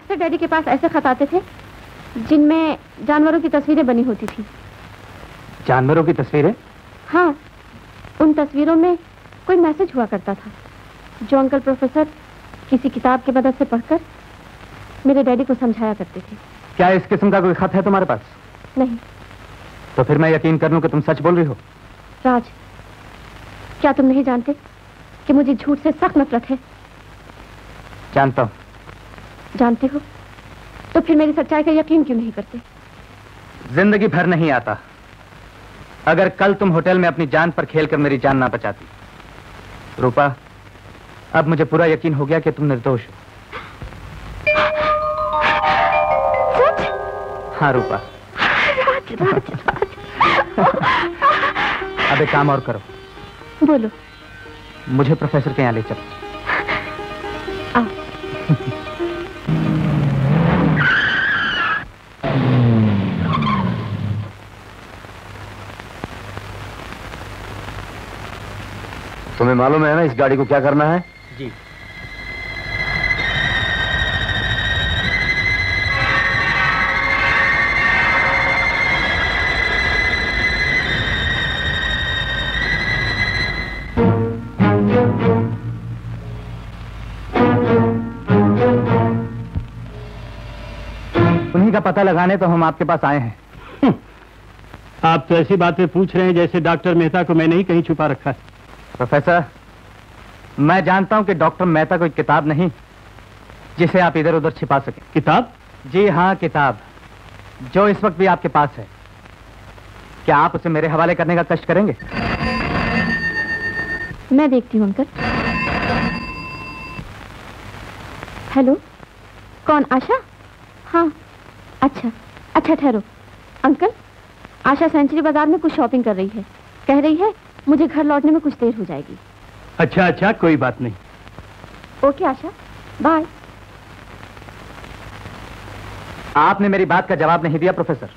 अक्सर डैडी के पास ऐसे खत आते थे जिनमें जानवरों की तस्वीरें बनी होती थी। जानवरों की तस्वीरें? हाँ, उन तस्वीरों में कोई मैसेज हुआ करता था जो अंकल प्रोफेसर किसी किताब की मदद से पढ़कर मेरे डैडी को समझाया करते थे। क्या इस किस्म का कोई खत है तुम्हारे पास? नहीं। तो फिर मैं यकीन कर लूं कि तुम सच बोल रही हो? राज, क्या तुम नहीं जानते कि मुझे झूठ से सख्त नफरत है? जानता हूं। जानते हो तो फिर मेरी सच्चाई का यकीन क्यों नहीं करते? जिंदगी भर नहीं आता अगर कल तुम होटल में अपनी जान पर खेलकर मेरी जान ना बचाती। रूपा, अब मुझे पूरा यकीन हो गया कि तुम निर्दोष हो। सच? हाँ रूपा। राज, राज, राज। अब एक काम और करो। बोलो। मुझे प्रोफेसर के यहाँ ले चलो। आओ। तुम्हें मालूम है ना इस गाड़ी को क्या करना है? जी। उन्हीं का पता लगाने तो हम आपके पास आए हैं। आप तो ऐसी बातें पूछ रहे हैं जैसे डॉक्टर मेहता को मैंने ही कहीं छुपा रखा है। प्रोफेसर, मैं जानता हूं कि डॉक्टर मेहता कोई किताब नहीं जिसे आप इधर उधर छिपा सकें। किताब? जी हाँ, किताब जो इस वक्त भी आपके पास है। क्या आप उसे मेरे हवाले करने का कष्ट करेंगे? मैं देखती हूँ अंकल। हेलो, कौन? आशा? हाँ, अच्छा अच्छा, ठहरो। अंकल, आशा सेंचुरी बाजार में कुछ शॉपिंग कर रही है। कह रही है मुझे घर लौटने में कुछ देर हो जाएगी। अच्छा अच्छा, कोई बात नहीं। ओके आशा, बाय। आपने मेरी बात का जवाब नहीं दिया प्रोफेसर।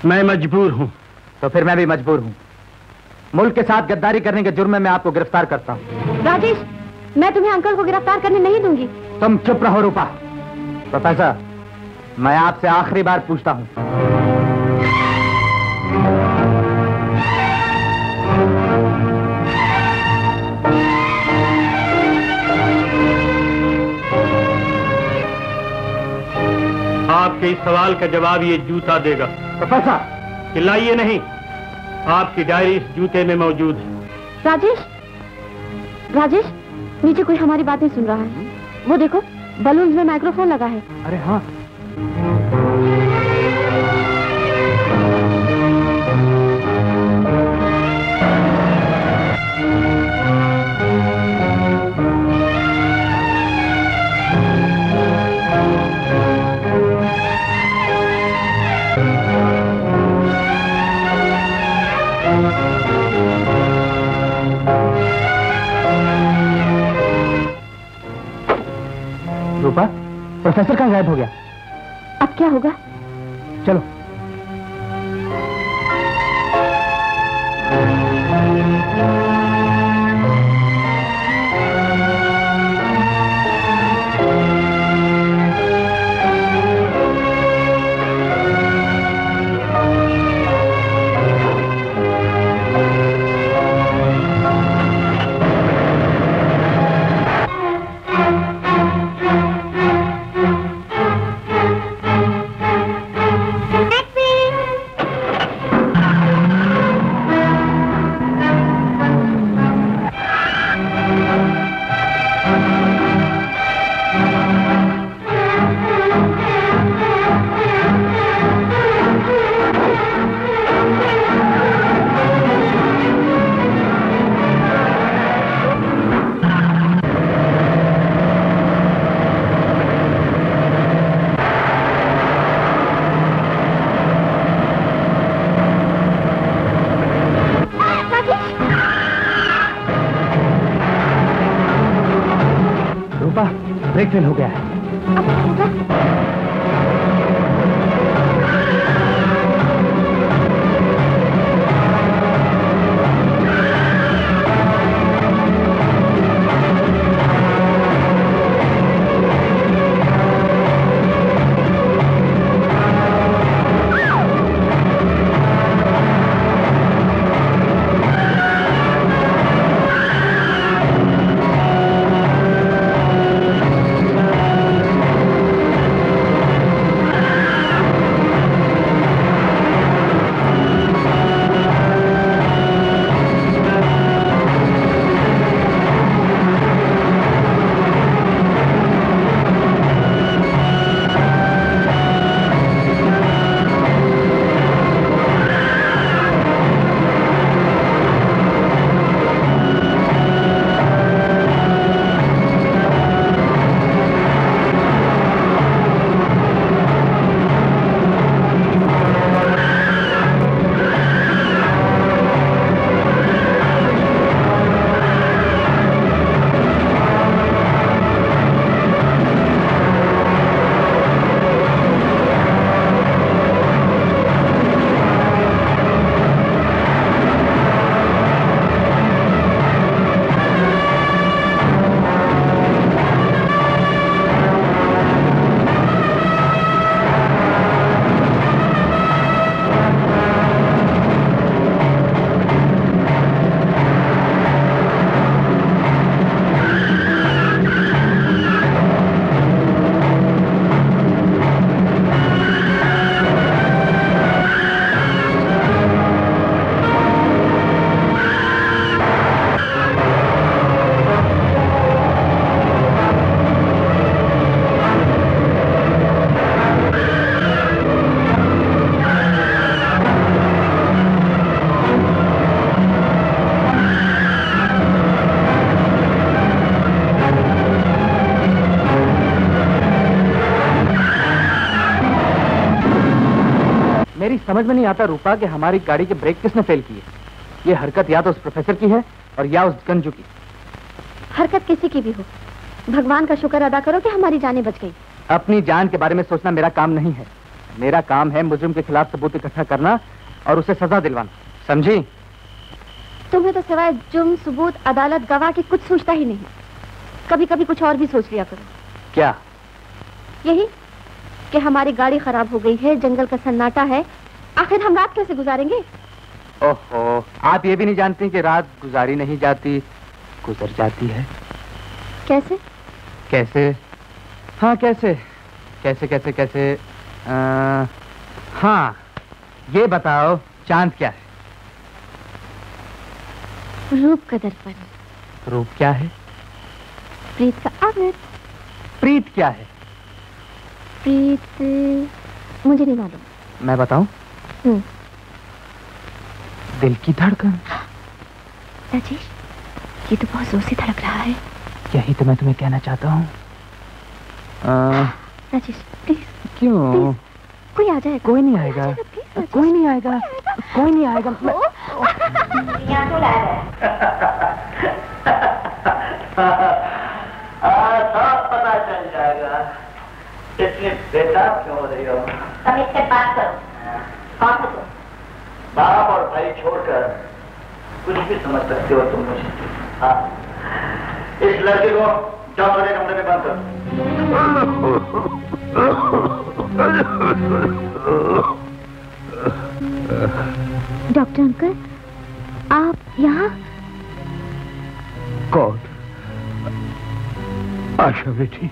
मैं मजबूर हूं। तो फिर मैं भी मजबूर हूं। मुल्क के साथ गद्दारी करने के जुर्म में मैं आपको गिरफ्तार करता हूं। राजेश, मैं तुम्हें अंकल को गिरफ्तार करने नहीं दूंगी। तुम चुप रहो रूपा। प्रोफेसर, मैं आपसे आखिरी बार पूछता हूं, आपके इस सवाल का जवाब ये जूता देगा। प्रोफेसर चिल्लाइए नहीं, आपकी डायरी इस जूते में मौजूद है। राजेश, राजेश, नीचे कोई हमारी बातें सुन रहा है। वो देखो, बलून्स में माइक्रोफोन लगा है। अरे हाँ। रूपा, प्रोफेसर कहाँ गायब हो गया? अब क्या होगा? चलो। ब्रेक फेल हो गया है। मेरी समझ में नहीं आता रूपा कि हमारी गाड़ी के ब्रेक किसने फेल किए। ये हरकत या तो उस प्रोफेसर की है और या उस गंजू की। हरकत किसी की भी हो, भगवान का शुक्र अदा करो कि हमारी जानें बच गई। अपनी जान के बारे में सोचना मेरा काम नहीं है। मेरा काम है मुजरिम के खिलाफ सबूत इकट्ठा करना और उसे सजा दिलवाना, समझी? तुम्हें तो सिवाय जुर्म, सबूत, अदालत, गवाह की कुछ सोचता ही नहीं। कभी कभी कुछ और भी सोच लिया करो। क्या? यही कि हमारी गाड़ी खराब हो गई है, जंगल का सन्नाटा है, आखिर हम रात कैसे गुजारेंगे? ओहो, आप ये भी नहीं जानती कि रात गुजारी नहीं जाती, गुजर जाती है। कैसे? कैसे? हाँ कैसे कैसे कैसे कैसे हाँ, ये बताओ चांद क्या है? रूप का दर्पण। रूप क्या है? प्रीत का आगर। प्रीत क्या है? प्रीत मुझे नहीं मालूम। मैं बताऊं? दिल की धड़कन। राजेश, ये तो बहुत जोर से धड़क रहा है। यही तो मैं तुम्हें कहना चाहता हूँ। राजेश प्लीज। क्यों? प्लीज, कोई आ जाएगा। कोई नहीं आएगा, कोई नहीं आएगा, कोई नहीं आएगा। सब पता चल जाएगा। इतनी बेताब क्यों हो रही हो? समीर से बात करो। कौन हो तुम? बाप और भाई छोड़कर कुछ भी समझ सकते हो तुम मुझे। हाँ, इस लड़के को जाओ मेरे कमरे में बंद करो। डॉक्टर अंकल, आप यहाँ? कौन? आशा बेटी,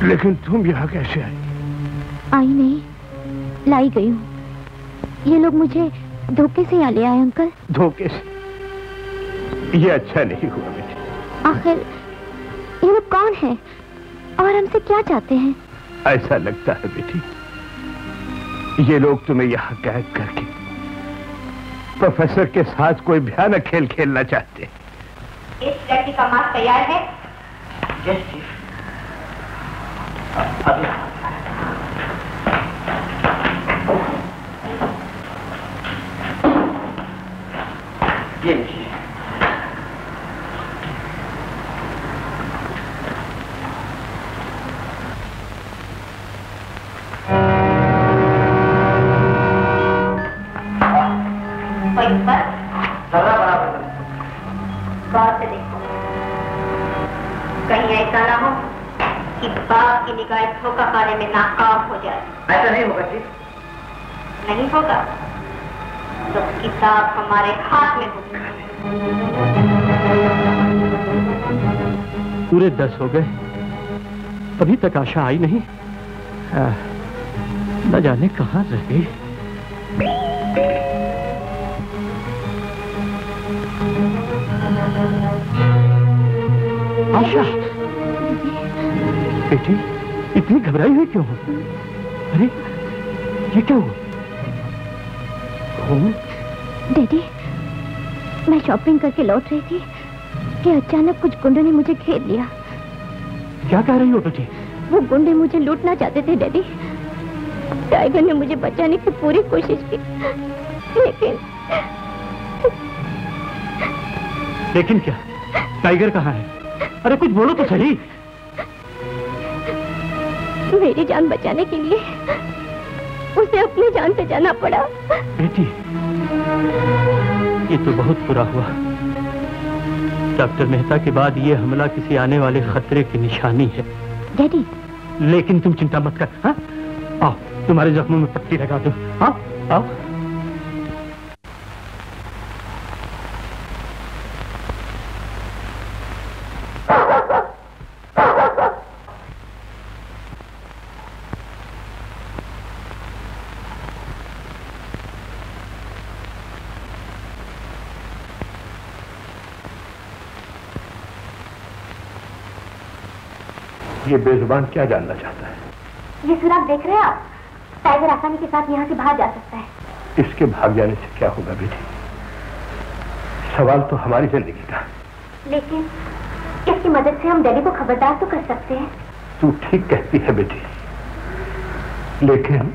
लेकिन तुम यहाँ कैसे आई? आई नहीं, लाई गई हूँ। ये लोग मुझे धोखे से यहाँ ले आए अंकल। धोखे से? ये अच्छा नहीं हुआ बेटी। आखिर ये लोग कौन हैं और हमसे क्या चाहते हैं? ऐसा लगता है बेटी, ये लोग तुम्हें यहाँ कैद करके प्रोफेसर के साथ कोई भयानक खेल खेलना चाहते हैं। इस लड़की का मास्क तैयार है? Yes chief. ये लीजिए। गौर से देखो, कहीं ऐसा ना हो कि बाप की निगाह धोखा खाने में नाकाम हो जाए। ऐसा नहीं होगा चीफ। नहीं होगा तो किताब हमारे हाथ में होगी। पूरे 10 हो गए, अभी तक आशा आई नहीं। न जाने कहाँ रह गई। आशा बेटी, इतनी घबराई हुई क्यों हो? अरे ये क्या हुआ? डैडी, मैं शॉपिंग करके लौट रही थी कि अचानक कुछ गुंडों ने मुझे घेर लिया। क्या कह रही हो बेटी? वो गुंडे मुझे लूटना चाहते थे डैडी। टाइगर ने मुझे बचाने की पूरी कोशिश की, लेकिन क्या? टाइगर कहाँ है? अरे कुछ बोलो तो सही। मेरी जान बचाने के लिए उसे अपनी जान से जाना पड़ा। बेटी, ये तो बहुत बुरा हुआ। डॉक्टर मेहता के बाद ये हमला किसी आने वाले खतरे की निशानी है। डैडी, लेकिन तुम चिंता मत कर। हाँ, आओ तुम्हारे जख्मों में पट्टी लगा दो। आओ आओ। ये बेजुबान क्या जानना चाहता है? ये सुराग देख रहे हैं आप? टाइगर आसानी के साथ यहाँ से बाहर जा सकता है। इसके भाग जाने से क्या होगा बेटी? सवाल तो हमारी जिंदगी का। लेकिन इसकी मदद से हम डैडी को खबरदार तो कर सकते हैं। तू ठीक कहती है बेटी, लेकिन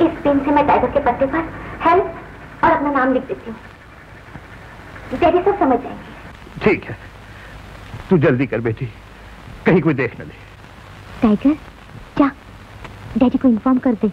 इस पेन से मैं टाइगर के पत्ते पर हेल्प और अपना नाम लिख देती हूँ। डैडी सब समझ जाएंगे। ठीक है, तू जल्दी कर बेटी, कहीं कोई देख न ले। टाइगर, जा डैडी को इन्फॉर्म कर दे